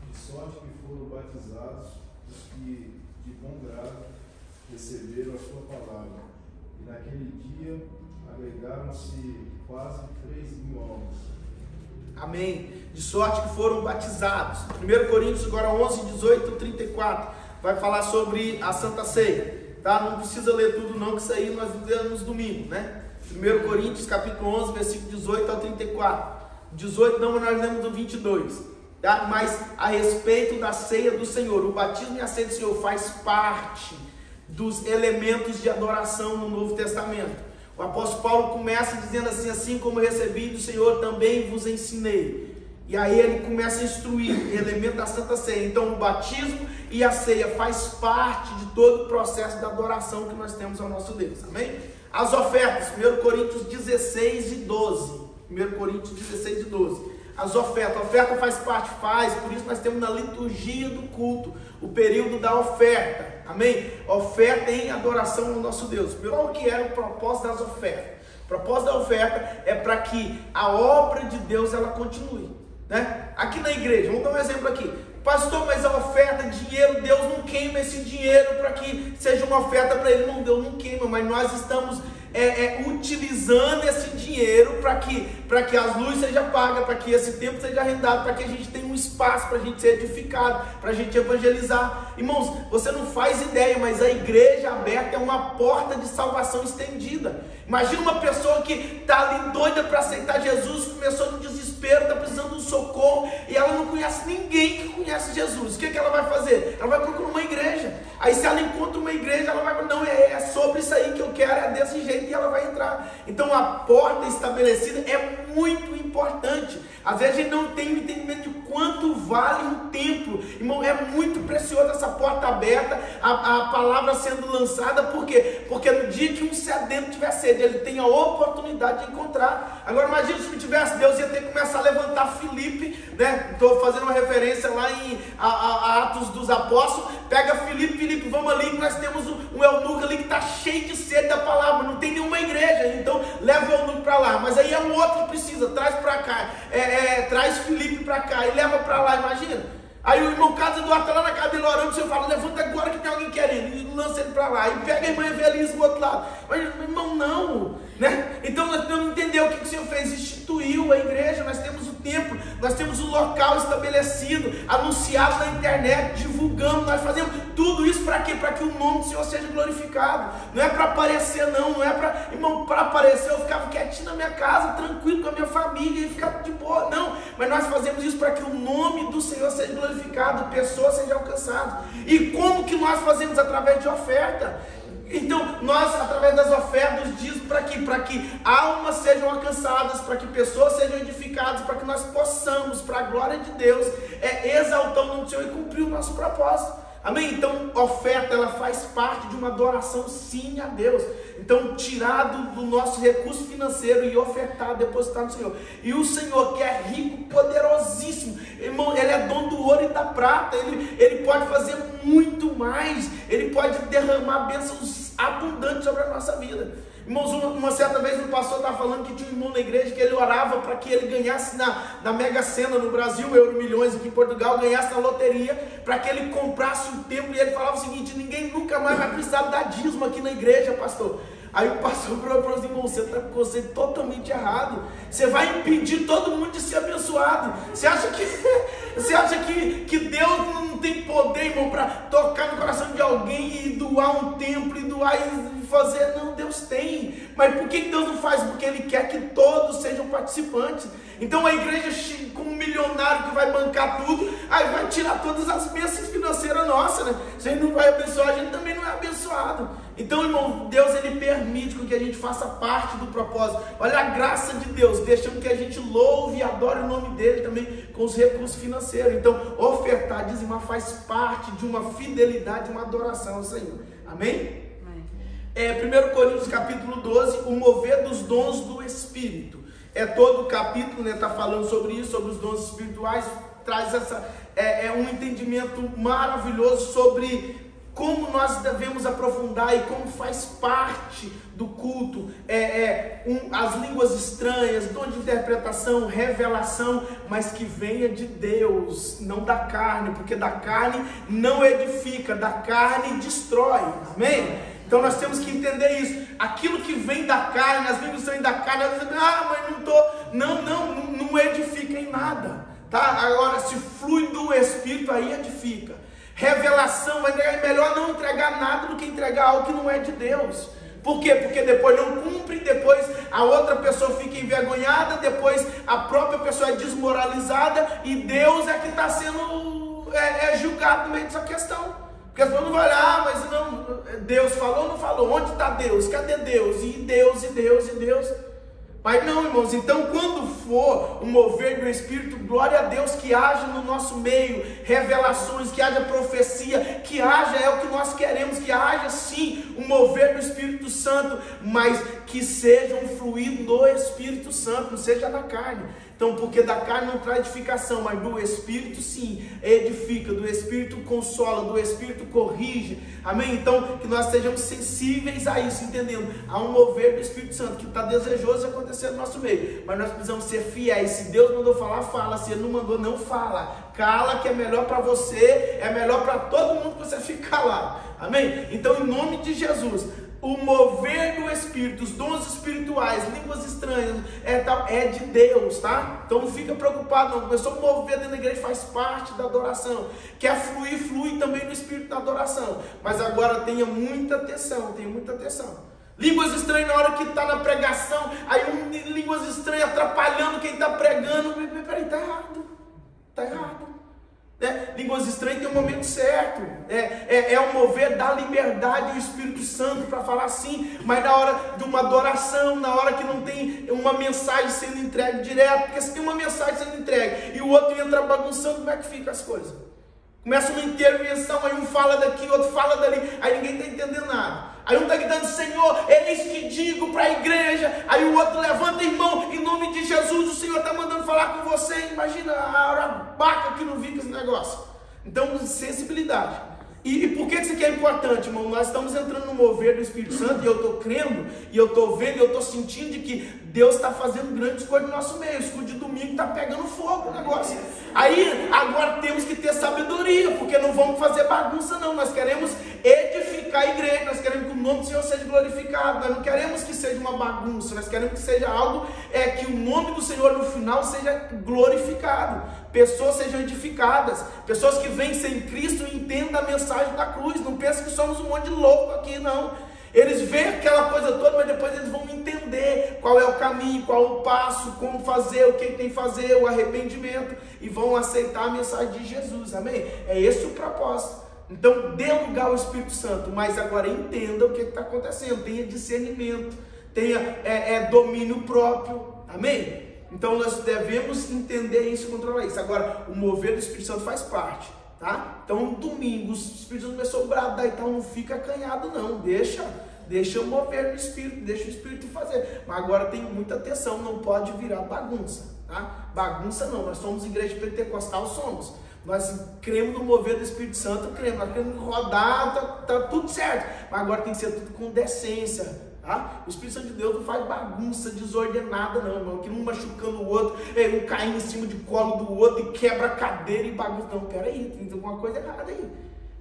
De sorte que foram batizados os que de bom grado receberam a sua palavra, e naquele dia agregaram-se quase 3.000 almas. Amém. De sorte que foram batizados. 1 Coríntios agora 11, 18, 34 vai falar sobre a Santa Ceia, tá? Não precisa ler tudo não, que isso aí nós lemos domingo, né? 1 Coríntios capítulo 11, versículo 18 ao 34. 18 não, mas nós lemos do 22, tá? Mas a respeito da ceia do Senhor, o batismo e a ceia do Senhor faz parte dos elementos de adoração no Novo Testamento. O apóstolo Paulo começa dizendo assim: assim como recebi do Senhor, também vos ensinei. E aí ele começa a instruir, elemento da Santa Ceia. Então o batismo e a ceia faz parte de todo o processo de adoração que nós temos ao nosso Deus. Amém? As ofertas, 1 Coríntios 16 e 12. 1 Coríntios 16 e 12. As ofertas, a oferta faz parte, por isso nós temos na liturgia do culto o período da oferta. Amém? Oferta em adoração ao nosso Deus. Qual que era o propósito das ofertas? O propósito da oferta é para que a obra de Deus ela continue, né? Aqui na igreja, vamos dar um exemplo aqui. Pastor, mas a oferta, dinheiro, Deus não queima esse dinheiro para que seja uma oferta para Ele. Não, Deus não queima, mas nós estamos utilizando esse dinheiro para que as luzes sejam pagas, para que esse tempo seja arrendado, para que a gente tenha um espaço para a gente ser edificado, para a gente evangelizar. Irmãos, você não faz ideia, mas a igreja aberta é uma porta de salvação estendida. Imagina uma pessoa que está ali doida para aceitar Jesus, começou no desespero, está precisando de um socorro, e ela não conhece ninguém que conhece Jesus. O que ela vai fazer? Ela vai procurar uma igreja. Aí se ela encontra uma igreja, ela vai falar: não, é sobre isso aí que eu quero, é desse jeito, e ela vai entrar. Então a porta estabelecida é muito importante. Às vezes a gente não tem o entendimento de quanto vale um templo. Irmão, é muito precioso essa porta aberta, a palavra sendo lançada. Por quê? Porque no dia que um sedento tiver sede, ele tem a oportunidade de encontrar. Agora imagina se não tivesse, Deus ia ter que começar a levantar Filipe, né? Estou fazendo uma referência lá em Atos dos Apóstolos. Pega Filipe, vamos ali que nós temos um eunuco ali que está cheio de sede da palavra, não tem nenhuma igreja, então leva o eunuco para lá. Mas aí é um outro que precisa, traz para cá, traz Filipe para cá e leva para lá, imagina. Aí o irmão Carlos Eduardo está lá na casa dele orando, o senhor fala, levanta agora que tem alguém querendo, e lança ele para lá, e pega a irmã Evelise do outro lado. Mas irmão, não, né? Então nós temos que entender o que o Senhor fez, instituiu a igreja, nós temos o templo, nós temos o local estabelecido, anunciado na internet, divulgamos, nós fazemos tudo isso para quê? Para que o nome do Senhor seja glorificado. Não é para aparecer não é para, irmão, para aparecer eu ficava quietinho na minha casa, tranquilo com a minha família e ficava de boa, não, mas nós fazemos isso para que o nome do Senhor seja glorificado, pessoas sejam alcançadas. E como que nós fazemos? Através de oferta. Então, nós, através das ofertas, diz para que almas sejam alcançadas, para que pessoas sejam edificadas, para que nós possamos, para a glória de Deus, exaltar o nome do Senhor e cumprir o nosso propósito. Amém? Então, oferta, ela faz parte de uma adoração, sim, a Deus. Então, tirado do nosso recurso financeiro e ofertado, depositado no Senhor. E o Senhor, que é rico, poderosíssimo, irmão, Ele é dono do ouro e da prata, Ele pode fazer muito mais, Ele pode derramar bênçãos abundantes sobre a nossa vida. Irmãos, uma certa vez um pastor estava falando que tinha um irmão na igreja que ele orava para que ele ganhasse na Mega Sena no Brasil, Euro Milhões aqui em Portugal, ganhasse na loteria, para que ele comprasse um templo. E ele falava o seguinte: ninguém nunca mais vai precisar dar dízimo aqui na igreja, pastor. Aí o pastor falou para os irmãos: você está com o conceito totalmente errado. Você vai impedir todo mundo de ser abençoado. Você acha que Deus não tem poder, irmão, para tocar no coração de alguém e doar um templo e doar e fazer? Não, Deus tem. Mas por que Deus não faz? Porque Ele quer que todos sejam participantes. Então a igreja chega com um milionário que vai bancar tudo, aí vai tirar todas as bênçãos financeiras nossas, né? Se ele não vai abençoar, a gente também não é abençoado. Então, irmão, Deus, Ele permite que a gente faça parte do propósito. Olha a graça de Deus, deixando que a gente louve e adore o nome dEle também com os recursos financeiros. Então, ofertar, dizimar faz parte de uma fidelidade, uma adoração ao Senhor. Amém? 1 Coríntios capítulo 12, o mover dos dons do Espírito. Todo o capítulo, né, está falando sobre isso, sobre os dons espirituais, traz um entendimento maravilhoso sobre como nós devemos aprofundar e como faz parte do culto, as línguas estranhas, dom de interpretação, revelação, mas que venha de Deus, não da carne, porque da carne não edifica, da carne destrói, amém? Então nós temos que entender isso. Aquilo que vem da carne, as línguas estranhas da carne, nós dizemos: mas não edifica em nada, tá? Agora, se flui do Espírito, aí edifica. Revelação, vai entregar, é melhor não entregar nada do que entregar algo que não é de Deus. Por quê? Porque depois não cumpre, depois a outra pessoa fica envergonhada, depois a própria pessoa é desmoralizada e Deus é que está sendo julgado no meio dessa questão. Porque as pessoas vão olhar, mas não, Deus falou ou não falou? Onde está Deus? Cadê Deus? E Deus, e Deus, e Deus. Mas não, irmãos, então quando for o mover do Espírito, glória a Deus, que haja no nosso meio revelações, que haja profecia, que haja, é o que nós queremos, que haja sim o mover do Espírito Santo, mas que seja um fluir do Espírito Santo, não seja da carne. Então, porque da carne não traz edificação, mas do Espírito sim edifica, do Espírito consola, do Espírito corrige, amém? Então, que nós sejamos sensíveis a isso, entendendo, há um mover do Espírito Santo, que está desejoso de acontecer no nosso meio, mas nós precisamos ser fiéis. Se Deus mandou falar, fala. Se Ele não mandou, não fala. Cala, que é melhor para você, é melhor para todo mundo que você fique calado, amém? Então, em nome de Jesus, o mover do Espírito, os dons espirituais, línguas estranhas, é de Deus, tá? Então não fica preocupado não, começou a mover dentro da igreja, faz parte da adoração. Quer fluir, flui também no Espírito da adoração. Mas agora tenha muita atenção, Línguas estranhas na hora que está na pregação, aí línguas estranhas atrapalhando quem está pregando. Peraí, está errado. Né? Línguas estranhas tem um momento certo. É o mover da liberdade do Espírito Santo para falar assim, mas na hora de uma adoração, na hora que não tem uma mensagem sendo entregue direto, porque se tem uma mensagem sendo entregue e o outro entra bagunçando, como é que fica as coisas? Começa uma intervenção, aí um fala daqui, outro fala dali, aí ninguém está entendendo nada. Aí um está gritando, Senhor, eis que digo para a igreja. Aí o outro levanta, irmão, em nome de Jesus, o Senhor está mandando falar com você. Imagina a arabaca que não fica esse negócio. Então, sensibilidade. E por que isso aqui é importante, irmão? Nós estamos entrando no mover do Espírito Santo, e eu estou crendo, e eu estou vendo, e eu estou sentindo de que Deus está fazendo grandes coisas no nosso meio. O escudo de domingo está pegando fogo o negócio. Aí, agora temos que ter sabedoria, porque não vamos fazer bagunça não. Nós queremos edificar a igreja, nós queremos que o nome do Senhor seja glorificado. Nós não queremos que seja uma bagunça, nós queremos que seja algo, que o nome do Senhor no final seja glorificado. Pessoas sejam edificadas, pessoas que vencem Cristo e entendam a mensagem da cruz. Não pensem que somos um monte de louco aqui, não. Eles veem aquela coisa toda, mas depois eles vão entender qual é o caminho, qual é o passo, como fazer, o que tem que fazer, o arrependimento, e vão aceitar a mensagem de Jesus, amém? É esse o propósito. Então dê lugar ao Espírito Santo, mas agora entenda o que está acontecendo, tenha discernimento, tenha domínio próprio, amém? Então nós devemos entender isso e controlar isso. Agora, o mover do Espírito Santo faz parte, tá? Então, no domingo, o Espírito Santo começou a bradar e tal, não fica acanhado não, deixa o mover do Espírito, deixa o Espírito fazer. Mas agora tem muita atenção, não pode virar bagunça, tá? Bagunça não, nós somos igreja pentecostal, somos. Nós cremos no mover do Espírito Santo, nós queremos rodar, tá tudo certo. Mas agora tem que ser tudo com decência. Tá? O Espírito Santo de Deus não faz bagunça desordenada não, irmão, que um machucando o outro, um caindo em cima de colo do outro e quebra a cadeira e bagunça. Não, peraí, tem alguma coisa errada aí.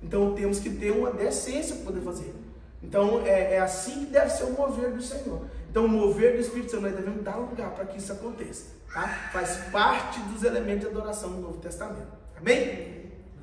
Então temos que ter uma decência para poder fazer. Então é assim que deve ser o mover do Senhor. Então o mover do Espírito Santo, nós devemos dar lugar para que isso aconteça, tá? Faz parte dos elementos de adoração do Novo Testamento, amém?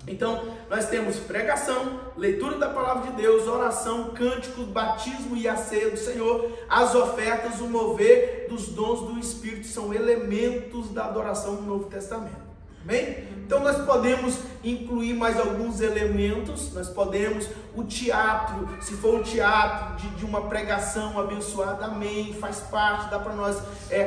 Então, nós temos pregação, leitura da palavra de Deus, oração, cânticos, batismo e a ceia do Senhor, as ofertas, o mover dos dons do Espírito, são elementos da adoração do Novo Testamento. Amém? Então nós podemos incluir mais alguns elementos, nós podemos, o teatro, se for um teatro de uma pregação abençoada, amém, faz parte, dá para nós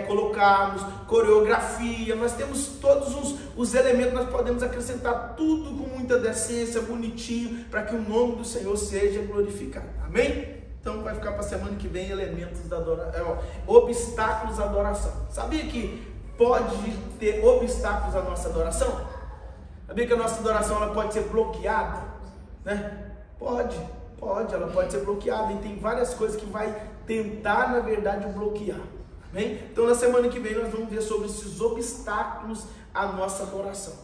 colocarmos, coreografia, nós temos todos os elementos, nós podemos acrescentar tudo com muita decência, bonitinho, para que o nome do Senhor seja glorificado, amém? Então vai ficar para a semana que vem elementos da adoração, obstáculos à adoração. Sabia que pode ter obstáculos à nossa adoração? Sabia que a nossa adoração ela pode ser bloqueada? Né? Pode, ela pode ser bloqueada, e tem várias coisas que vai tentar, na verdade, bloquear. Amém? Então na semana que vem nós vamos ver sobre esses obstáculos à nossa adoração.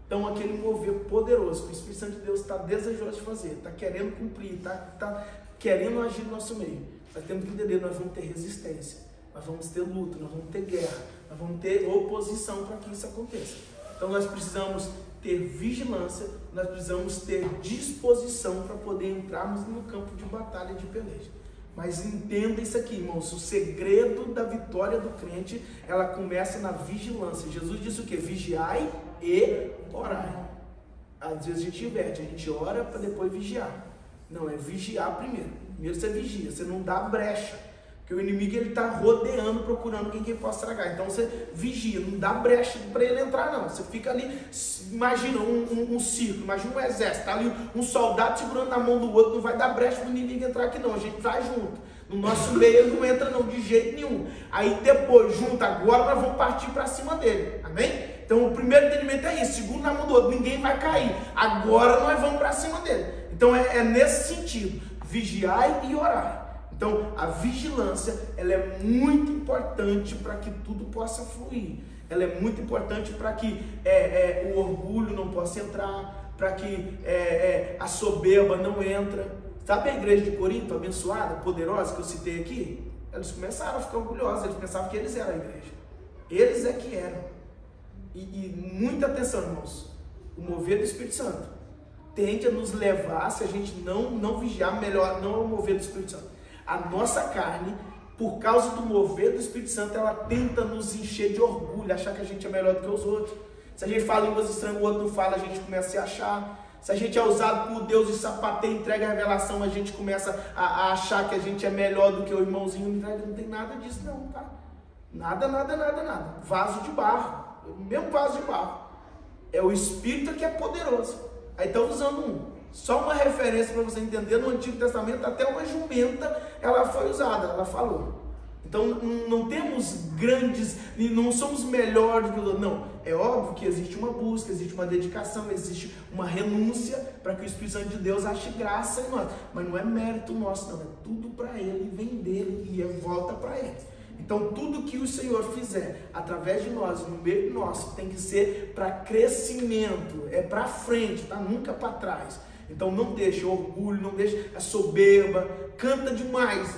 Então aquele mover poderoso que o Espírito Santo de Deus está desejoso de fazer, está querendo cumprir, está querendo agir no nosso meio. Nós temos que entender, nós vamos ter resistência, nós vamos ter luta, nós vamos ter guerra, nós vamos ter oposição para que isso aconteça. Então nós precisamos ter vigilância, nós precisamos ter disposição para poder entrarmos no campo de batalha, de peleja. Mas entenda isso aqui, irmãos, o segredo da vitória do crente, ela começa na vigilância. Jesus disse o quê? Vigiai e orai. Às vezes a gente inverte, a gente ora para depois vigiar. Não, é vigiar primeiro. Primeiro você vigia, você não dá brecha. Porque o inimigo ele está rodeando, procurando quem possa estragar. Então você vigia, não dá brecha para ele entrar não. Você fica ali, imagina um circo, imagina um exército, está ali um soldado segurando na mão do outro, não vai dar brecha para o inimigo entrar aqui não, a gente vai junto. No nosso meio ele não entra não, de jeito nenhum. Aí depois, junto, agora nós vamos partir para cima dele, amém? Então o primeiro entendimento é isso, segundo na mão do outro, ninguém vai cair. Agora nós vamos para cima dele. Então é nesse sentido, vigiai e orai. Então, a vigilância, ela é muito importante para que tudo possa fluir. Ela é muito importante para que o orgulho não possa entrar, para que a soberba não entra. Sabe a igreja de Corinto, abençoada, poderosa, que eu citei aqui? Eles começaram a ficar orgulhosos, eles pensavam que eles eram a igreja. Eles é que eram. E muita atenção, irmãos, o mover do Espírito Santo tende a nos levar, se a gente não vigiar, melhor não é o mover do Espírito Santo. A nossa carne, por causa do mover do Espírito Santo, ela tenta nos encher de orgulho, achar que a gente é melhor do que os outros. Se a gente fala línguas estranhas, o outro não fala, a gente começa a se achar. Se a gente é usado por Deus e sapateia, entrega a revelação, a gente começa a achar que a gente é melhor do que o irmãozinho. Não tem nada disso não, tá? Nada. Vaso de barro, o mesmo vaso de barro. É o Espírito que é poderoso. Aí estão usando só uma referência para você entender, no Antigo Testamento até uma jumenta ela foi usada, ela falou. Então não temos grandes, não somos melhores do que os outros, não. É óbvio que existe uma busca, existe uma dedicação, existe uma renúncia para que o Espírito Santo de Deus ache graça em nós. Mas não é mérito nosso, não, é tudo para Ele, vem dele e volta para Ele. Então tudo que o Senhor fizer através de nós, no meio nosso, tem que ser para crescimento, é para frente, tá? Nunca para trás. Então não deixe orgulho, não deixe a soberba, canta demais,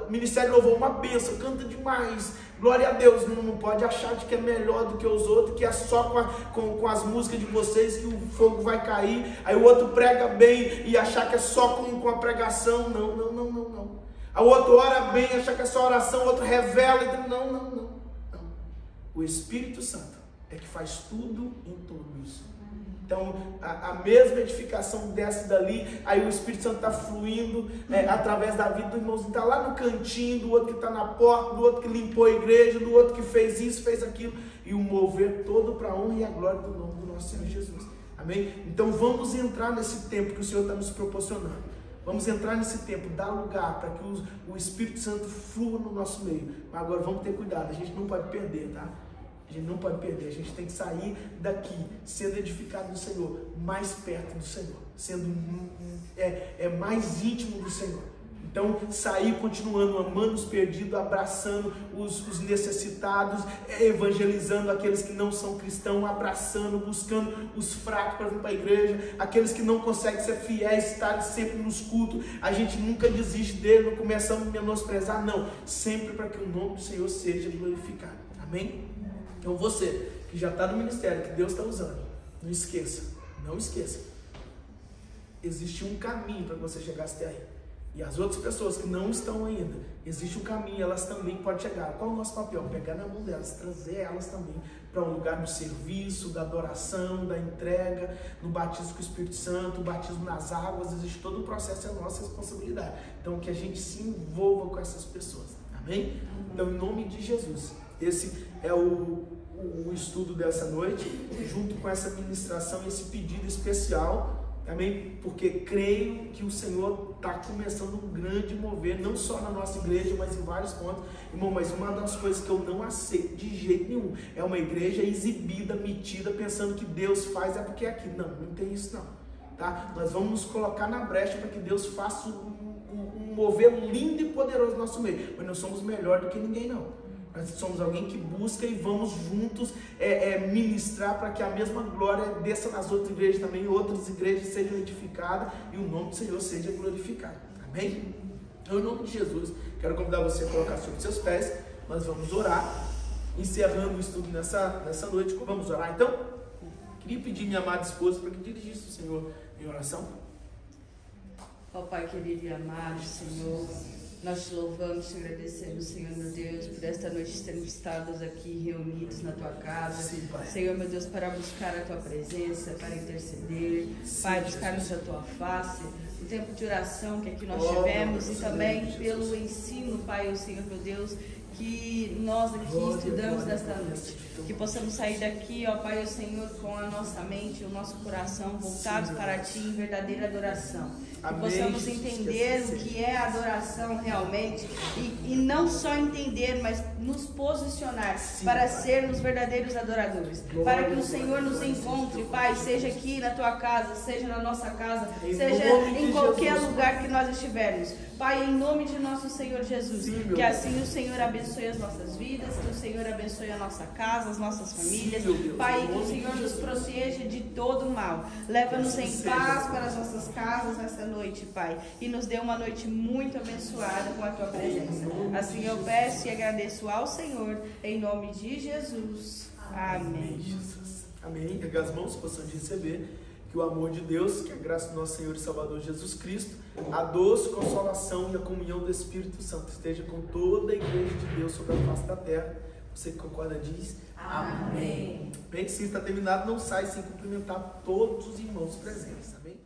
o ministério louvou uma bênção, canta demais, glória a Deus, não pode achar de que é melhor do que os outros, que é só com as músicas de vocês que o fogo vai cair, aí o outro prega bem e achar que é só com a pregação, não. O outro ora bem, achar que é só oração, o outro revela, não. O Espírito Santo é que faz tudo em tudo isso. Então, a mesma edificação desce dali, aí o Espírito Santo está fluindo através da vida do irmãozinho, está lá no cantinho, do outro que está na porta, do outro que limpou a igreja, do outro que fez isso, fez aquilo, e o mover todo para a honra e a glória do nome do nosso Senhor Jesus. Amém? Então, vamos entrar nesse tempo que o Senhor está nos proporcionando. Vamos entrar nesse tempo, dar lugar para que o Espírito Santo flua no nosso meio. Mas agora vamos ter cuidado, a gente não pode perder, tá? A gente não pode perder, a gente tem que sair daqui, sendo edificado no Senhor, mais perto do Senhor, sendo mais íntimo do Senhor. Então, sair continuando, amando os perdidos, abraçando os necessitados, evangelizando aqueles que não são cristãos, abraçando, buscando os fracos para vir para a igreja, aqueles que não conseguem ser fiéis, estarem sempre nos cultos, a gente nunca desiste dele, não começamos a menosprezar, não, sempre para que o nome do Senhor seja glorificado. Amém? Então você que já está no ministério, que Deus está usando, não esqueça, existe um caminho para que você chegasse até aí. E as outras pessoas que não estão ainda, existe um caminho, elas também podem chegar. Qual é o nosso papel? Pegar na mão delas, trazer elas também para um lugar do serviço, da adoração, da entrega, no batismo com o Espírito Santo, o batismo nas águas, existe todo o processo, é a nossa responsabilidade. Então que a gente se envolva com essas pessoas, amém? Então em nome de Jesus, esse é o estudo dessa noite, junto com essa ministração, esse pedido especial. Amém? Porque creio que o Senhor está começando um grande mover, não só na nossa igreja, mas em vários pontos. Irmão, mas uma das coisas que eu não aceito de jeito nenhum é uma igreja exibida, metida, pensando que Deus faz é porque é aqui. Não tem isso não. Tá? Nós vamos nos colocar na brecha para que Deus faça um mover lindo e poderoso no nosso meio. Mas não somos melhor do que ninguém não. Nós somos alguém que busca e vamos juntos ministrar para que a mesma glória desça nas outras igrejas também, outras igrejas sejam edificadas e o nome do Senhor seja glorificado. Amém? Então, em nome de Jesus, quero convidar você a colocar sobre seus pés. Nós vamos orar, encerrando o estudo nessa noite. Vamos orar então? Queria pedir minha amada esposa para que dirigisse o Senhor em oração. Ó Pai querido e amado, Senhor, nós te louvamos, te agradecemos, Senhor meu Deus, por esta noite termos estado aqui reunidos na tua casa. Sim, Pai. Senhor meu Deus, para buscar a tua presença, para interceder, Sim, Pai, buscarmos Jesus. a tua face, o tempo de oração que aqui nós tivemos e também Jesus. pelo ensino, Pai, o Senhor meu Deus, que nós aqui estudamos nesta noite. Que possamos sair daqui, ó Pai, o Senhor, com a nossa mente, o nosso coração voltados para Ti em verdadeira adoração. Que Amém, possamos Jesus, entender que o assim que é adoração realmente e não só entender, mas nos posicionar para Pai. sermos verdadeiros adoradores. Glória, Para que o glória, Senhor nos glória, encontre, seja Pai, teu seja aqui na Tua casa, seja na nossa casa, Em seja nome de em qualquer Jesus, lugar que nós estivermos. Pai, em nome de nosso Senhor Jesus, Sim, meu que Deus. assim o Senhor abençoe as nossas vidas, que o Senhor abençoe a nossa casa, as nossas famílias. Sim, meu Deus. Pai, Em que o nome de Senhor nos Jesus. proteja de todo mal. Leva-nos Que em assim paz seja. para as nossas casas nesta noite, Pai. E nos dê uma noite muito abençoada com a Tua presença. Assim eu peço e agradeço ao Senhor, em nome de Jesus. Amém. Jesus. Amém. Erga as mãos, possam receber que o amor de Deus, que a graça do nosso Senhor e Salvador Jesus Cristo, a doce consolação e a comunhão do Espírito Santo esteja com toda a igreja de Deus sobre a face da terra, Você que concorda diz Amém. Bem, se está terminado, não sai sem cumprimentar todos os irmãos presentes. Amém?